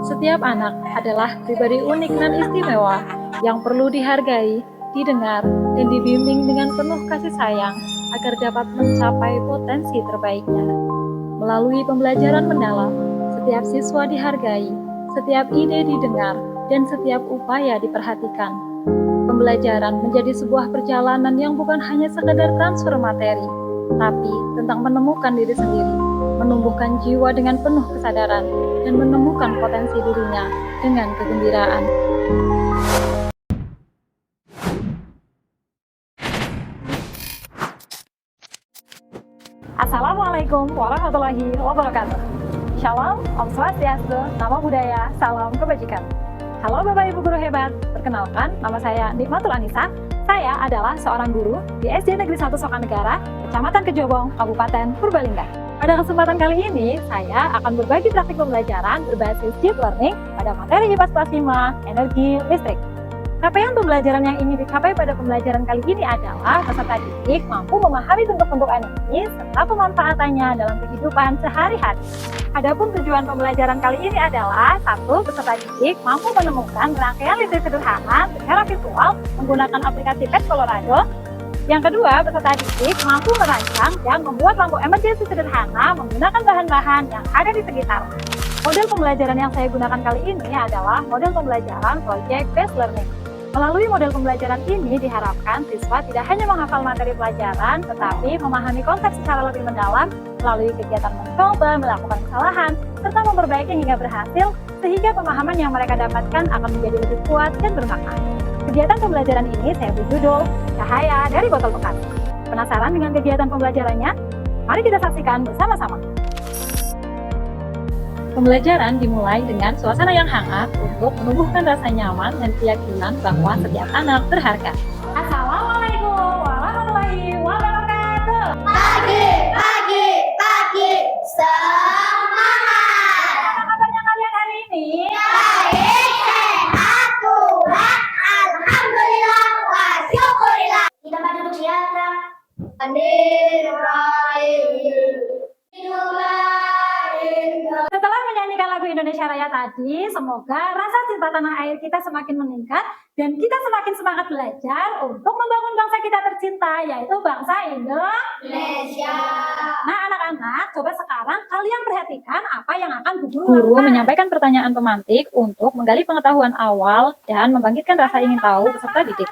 Setiap anak adalah pribadi unik dan istimewa yang perlu dihargai, didengar, dan dibimbing dengan penuh kasih sayang agar dapat mencapai potensi terbaiknya. Melalui pembelajaran mendalam, setiap siswa dihargai, setiap ide didengar, dan setiap upaya diperhatikan. Pembelajaran menjadi sebuah perjalanan yang bukan hanya sekedar transfer materi, tapi tentang menemukan diri sendiri, menumbuhkan jiwa dengan penuh kesadaran, dan menemukan potensi dirinya dengan kegembiraan. Assalamualaikum warahmatullahi wabarakatuh. Shalom, Om Swastiastu, Namo Buddhaya, Salam Kebajikan. Halo Bapak Ibu Guru hebat, perkenalkan nama saya Nikmatul Anissa. Saya adalah seorang guru di SD Negeri 1 Sokanegara, Kecamatan Kejobong, Kabupaten Purbalingga. Pada kesempatan kali ini, saya akan berbagi praktik pembelajaran berbasis deep learning pada materi IPA kelas 5, energi listrik. Capaian pembelajaran yang ingin dicapai pada pembelajaran kali ini adalah peserta didik mampu memahami bentuk-bentuk energi serta pemanfaatannya dalam kehidupan sehari-hari. Adapun tujuan pembelajaran kali ini adalah 1. Peserta didik mampu menemukan rangkaian listrik sederhana secara virtual menggunakan aplikasi Pet Colorado. Yang kedua, peserta didik mampu merancang dan membuat lampu emergency sederhana menggunakan bahan-bahan yang ada di sekitar. Model pembelajaran yang saya gunakan kali ini adalah model pembelajaran Project Based Learning. Melalui model pembelajaran ini diharapkan siswa tidak hanya menghafal materi pelajaran, tetapi memahami konsep secara lebih mendalam melalui kegiatan mencoba, melakukan kesalahan, serta memperbaiki hingga berhasil, sehingga pemahaman yang mereka dapatkan akan menjadi lebih kuat dan bermakna. Kegiatan pembelajaran ini saya beri judul Cahaya dari Botol Bekas. Penasaran dengan kegiatan pembelajarannya? Mari kita saksikan bersama-sama. Pembelajaran dimulai dengan suasana yang hangat untuk menumbuhkan rasa nyaman dan keyakinan bahwa setiap anak berharga. Assalamualaikum warahmatullahi wabarakatuh. Pagi, semangat. Apa kabarnya kalian hari ini? Baik, sehat, kuat, alhamdulillah, wa syukurillah. Kita pada duduk siapa? Setelah menyanyikan lagu Indonesia Raya tadi, semoga rasa cinta tanah air kita semakin meningkat dan kita semakin semangat belajar untuk membangun bangsa kita tercinta, yaitu bangsa Indonesia. Nah anak-anak, coba sekarang kalian perhatikan apa yang akan guru menyampaikan pertanyaan pemantik untuk menggali pengetahuan awal dan membangkitkan rasa ingin tahu peserta didik.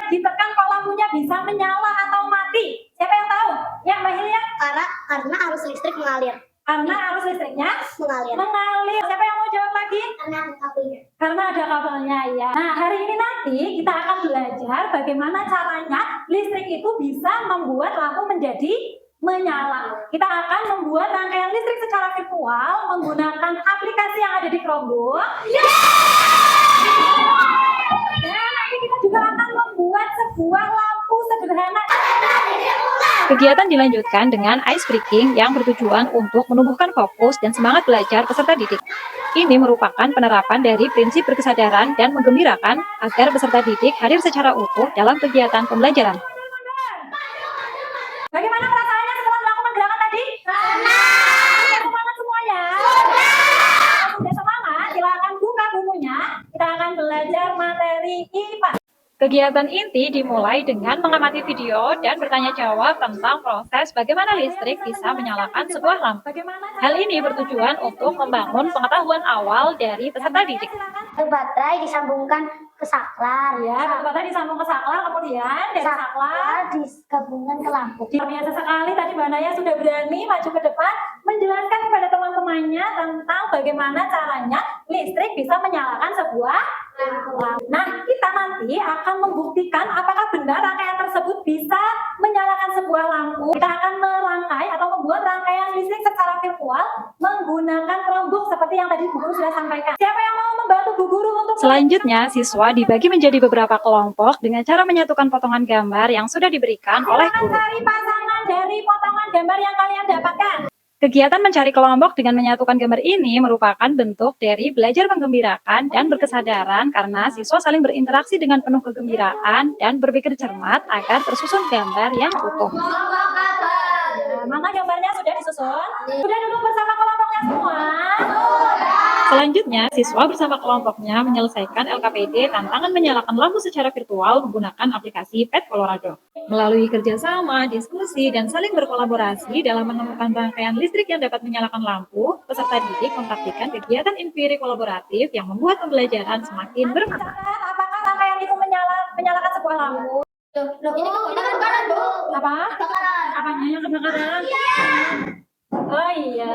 Ditekan kalau lampunya bisa menyala atau mati. Siapa yang tahu? Ya, Mbak Hilya? Karena arus listrik mengalir. Karena arus listriknya mengalir. Siapa yang mau jawab lagi? Karena ada kabelnya. Karena ada kabelnya, ya. Nah, hari ini nanti kita akan belajar bagaimana caranya listrik itu bisa membuat lampu menjadi menyala. Kita akan membuat rangkaian listrik secara virtual menggunakan aplikasi yang ada di Chromebook. Dan nanti kita juga akan membuat sebuah lampu sederhana. Kegiatan dilanjutkan dengan ice breaking yang bertujuan untuk menumbuhkan fokus dan semangat belajar peserta didik. Ini merupakan penerapan dari prinsip berkesadaran dan menggembirakan agar peserta didik hadir secara utuh dalam kegiatan pembelajaran. Bagaimana perasaannya setelah melakukan gerakan tadi? Sudah semangat semuanya? Sudah semangat? Silakan buka bukunya. Kita akan belajar materi IPA. Kegiatan inti dimulai dengan mengamati video dan bertanya jawab tentang proses bagaimana listrik bisa menyalakan sebuah lampu. Hal ini bertujuan untuk membangun pengetahuan awal dari peserta didik. Satu baterai disambungkan ke saklar. Ya, satu baterai disambung ke saklar, kemudian dari saklar digabungkan ke lampu. Luar biasa sekali tadi Mbak Naya sudah berani maju ke depan menjelaskan kepada teman-temannya tentang bagaimana caranya listrik bisa menyalakan sebuah lampu. Nah, kita nanti akan membuktikan apakah benar rangkaian tersebut bisa menyalakan sebuah lampu. Kita akan merangkai atau membuat rangkaian listrik secara virtual menggunakan Chromebook seperti yang tadi Bu Guru sudah sampaikan. Siapa yang mau membantu Bu Guru untuk selanjutnya, siswa dibagi menjadi beberapa kelompok dengan cara menyatukan potongan gambar yang sudah diberikan oleh guru. Cari pasangan dari potongan gambar yang kalian dapatkan. Kegiatan mencari kelompok dengan menyatukan gambar ini merupakan bentuk dari belajar menggembirakan dan berkesadaran karena siswa saling berinteraksi dengan penuh kegembiraan dan berpikir cermat agar tersusun gambar yang utuh. Nah, mana gambarnya sudah disusun? Sudah duduk bersama kelompoknya semua? Selanjutnya, siswa bersama kelompoknya menyelesaikan LKPD tantangan menyalakan lampu secara virtual menggunakan aplikasi Pet Colorado. Melalui kerjasama, diskusi, dan saling berkolaborasi dalam menemukan rangkaian listrik yang dapat menyalakan lampu, peserta didik mempraktikkan kegiatan empirik kolaboratif yang membuat pembelajaran semakin bermanfaat. Apakah rangkaian itu menyalakan sebuah lampu? Loh, ini kebakaran, Bu. Apa? Kebakaran. Apanya yang kebakaran? Oh iya.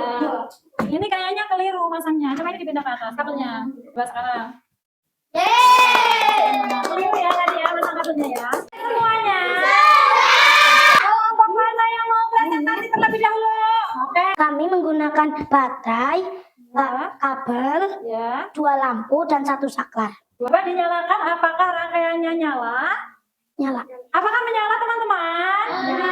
Ini kayaknya keliru masangnya. Coba ini dipindah ke atas kabelnya. Coba sekarang. Keliru ya tadi ya masang kabelnya ya. Semuanya. Kelompok mana yang mau presentasi terlebih dahulu? Oke. Kami menggunakan baterai, kabel, Ya. 2 lampu, dan 1 saklar. Coba dinyalakan. Apakah rangkaiannya nyala? Nyala. Apakah menyala teman-teman? Nyala.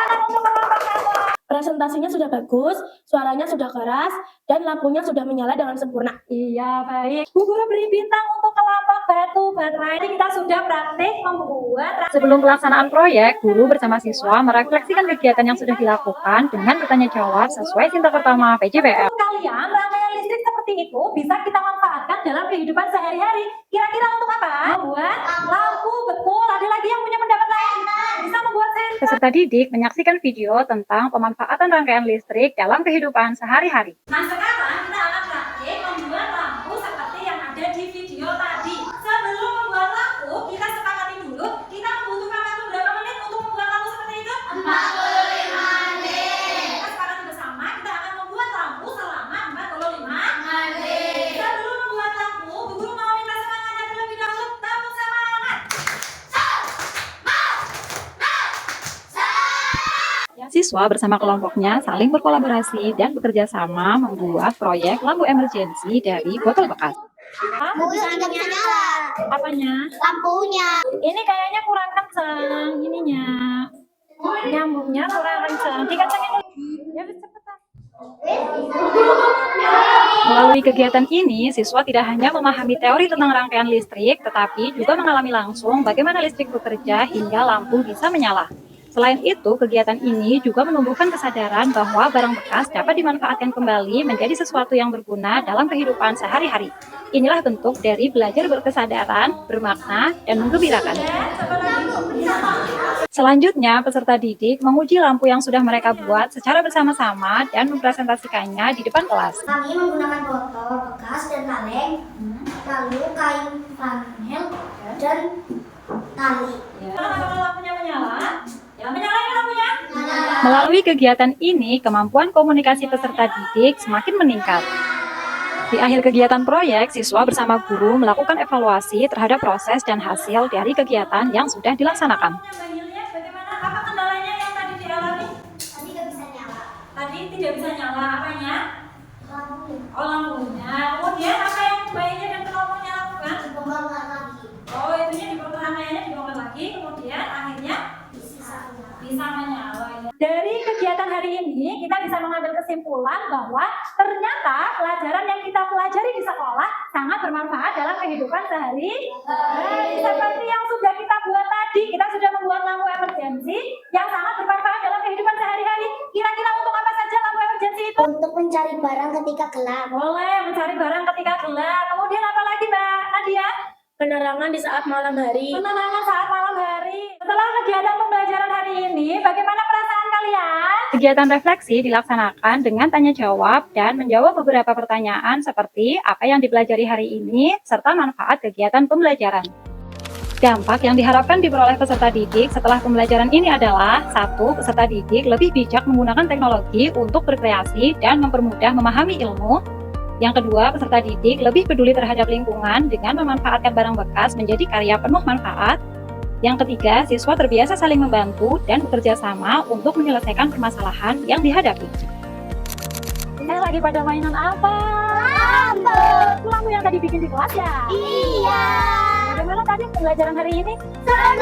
Tepuk tangan untuk kelompok satu. Presentasinya sudah bagus, suaranya sudah keras, dan lampunya sudah menyala dengan sempurna. Iya, baik. Bu Guru beri bintang untuk kelompok batu baterai. Ini kita sudah praktik membuat. Sebelum pelaksanaan proyek, guru bersama siswa merefleksikan kegiatan yang sudah dilakukan dengan bertanya jawab sesuai Sinta Pertama PJBL. Kalian, rangkaian listrik seperti itu bisa kita manfaatkan dalam kehidupan sehari-hari. Kira-kira untuk apa? Membuat lampu, betul. Ada lagi yang punya pendapat lain? Bisa membuat sensor. Peserta didik menyaksikan video tentang pemanfaatan rangkaian listrik dalam kehidupan sehari-hari. Nah, sekarang kita akan praktik membuat lampu seperti yang ada di video tadi. Sebelum membuat lampu, kita sepakati dulu kita membutuhkan waktu berapa menit untuk membuat lampu seperti itu? 45 menit. Kita sepakati bersama, kita akan membuat lampu selama 45 menit. Sebelum membuat lampu, Bu Guru mau minta semangatnya terlebih dahulu. Tepuk semangat. Siswa bersama kelompoknya saling berkolaborasi dan bekerja sama membuat proyek lampu emergensi dari botol bekas. Mobil tidak bisa nyala. Apanya? Lampunya. Ini kayaknya kurang kencang ininya. Nyambungnya kurang kencang. Dikencangin dulu. Ya, cepetan. Melalui kegiatan ini, siswa tidak hanya memahami teori tentang rangkaian listrik, tetapi juga mengalami langsung bagaimana listrik bekerja hingga lampu bisa menyala. Selain itu, kegiatan ini juga menumbuhkan kesadaran bahwa barang bekas dapat dimanfaatkan kembali menjadi sesuatu yang berguna dalam kehidupan sehari-hari. Inilah bentuk dari belajar berkesadaran, bermakna, dan menggembirakan. Selanjutnya, peserta didik menguji lampu yang sudah mereka buat secara bersama-sama dan mempresentasikannya di depan kelas. Kami menggunakan botol bekas dan kaleng, lalu kain flanel, dan tali. Apakah lampunya menyala? Ya, menyala ya lampunya? Melalui kegiatan ini, kemampuan komunikasi peserta didik semakin meningkat. Di akhir kegiatan proyek, siswa bersama guru melakukan evaluasi terhadap proses dan hasil dari kegiatan yang sudah dilaksanakan. Bagaimana? Apa kendalanya yang tadi dialami? Tadi nggak bisa nyala. Tadi tidak bisa nyala, apanya? Lampu. Oh, lampunya. Kemudian apa yang bayinya dan kelompoknya lakukan? Dibongkar lagi. Oh, itunya dibongkar, rangkaiannya dibongkar lagi, kemudian akhirnya bisa menyala. Dari kegiatan hari ini, kita bisa mengambil kesimpulan bahwa ternyata pelajaran yang kita pelajari di sekolah sangat bermanfaat dalam kehidupan sehari-hari. Seperti yang sudah kita buat tadi, kita sudah membuat lampu emergensi yang sangat bermanfaat dalam kehidupan sehari-hari. Kira-kira untuk apa saja lampu emergensi itu? Untuk mencari barang ketika gelap. Boleh, mencari barang ketika gelap. Kemudian apa lagi, Mbak Nadia? Penerangan di saat malam hari. Penerangan saat malam hari. Setelah kegiatan pembelajaran hari ini, bagaimana perasaan kalian? Kegiatan refleksi dilaksanakan dengan tanya jawab dan menjawab beberapa pertanyaan seperti apa yang dipelajari hari ini, serta manfaat kegiatan pembelajaran. Dampak yang diharapkan diperoleh peserta didik setelah pembelajaran ini adalah 1. Peserta didik lebih bijak menggunakan teknologi untuk berkreasi dan mempermudah memahami ilmu. Yang kedua, peserta didik lebih peduli terhadap lingkungan dengan memanfaatkan barang bekas menjadi karya penuh manfaat. Yang ketiga, siswa terbiasa saling membantu dan bekerja sama untuk menyelesaikan permasalahan yang dihadapi. Ini lagi pada mainan apa? Lampu yang tadi bikin di kelas ya? Iya. Bagaimana tadi pembelajaran hari ini? Senang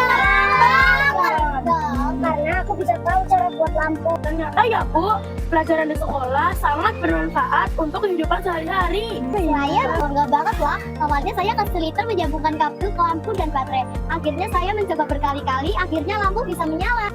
banget dong, karena aku bisa tahu cara buat lampu. Ternyata ya Bu, pelajaran di sekolah sangat bermanfaat untuk kehidupan sehari-hari. Saya bangga banget lah. Awalnya saya kesulitan menyambungkan kabel ke lampu dan baterai. Akhirnya saya mencoba berkali-kali, akhirnya lampu bisa menyala.